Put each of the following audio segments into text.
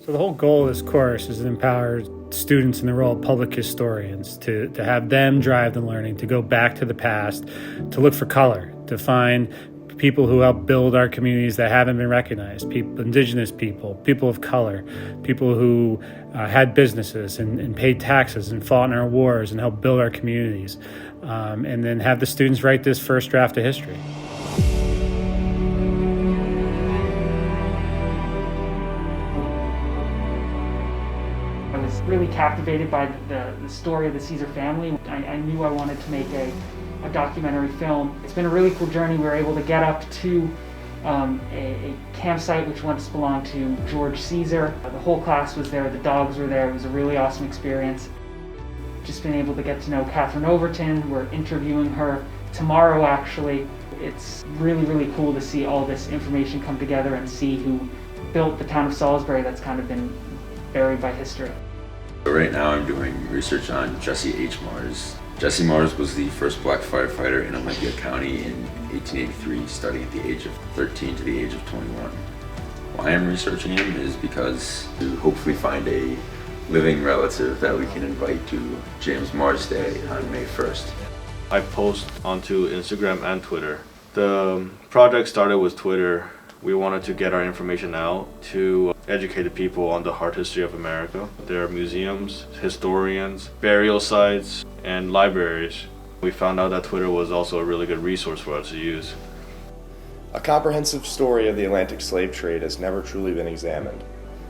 So the whole goal of this course is to empower students in the role of public historians, to have them drive the learning, to go back to the past, to look for color, to find people who helped build our communities that haven't been recognized, people, indigenous people of color, people who had businesses and paid taxes and fought in our wars and helped build our communities, and then have the students write this first draft of history. I was really captivated by the story of the Caesar family. I knew I wanted to make a documentary film. It's been a really cool journey. We were able to get up to a campsite which once belonged to George Caesar. The whole class was there, the dogs were there. It was a really awesome experience. Just been able to get to know Catherine Overton. We're interviewing her tomorrow, actually. It's really, really cool to see all this information come together and see who built the town of Salisbury that's kind of been buried by history. Right now I'm doing research on Jesse H. Mars. Jesse Mars was the first black firefighter in Olympia County in 1883, starting at the age of 13 to the age of 21. Why I'm researching him is because to hopefully find a living relative that we can invite to James Mars Day on May 1st. I post onto Instagram and Twitter. The project started with Twitter. We wanted to get our information out to educate people on the hard history of America. There are museums, historians, burial sites, and libraries. We found out that Twitter was also a really good resource for us to use. A comprehensive story of the Atlantic slave trade has never truly been examined.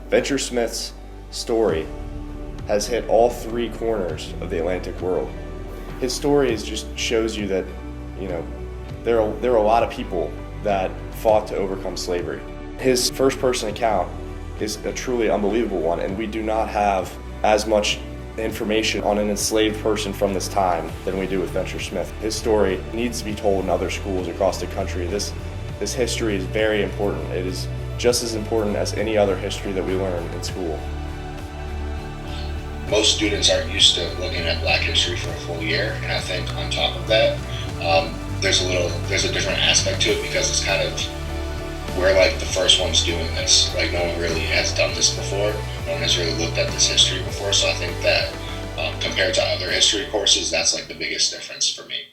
Venture Smith's story has hit all three corners of the Atlantic world. His story just shows you that, there are a lot of people that fought to overcome slavery. His first-person account is a truly unbelievable one, and we do not have as much information on an enslaved person from this time than we do with Venture Smith. His story needs to be told in other schools across the country. This history is very important. It is just as important as any other history that we learn in school. Most students aren't used to looking at Black history for a full year, and I think on top of that, there's a different aspect to it because it's kind of, we're like the first ones doing this. Like no one really has done this before. No one has really looked at this history before. So I think that compared to other history courses, that's like the biggest difference for me.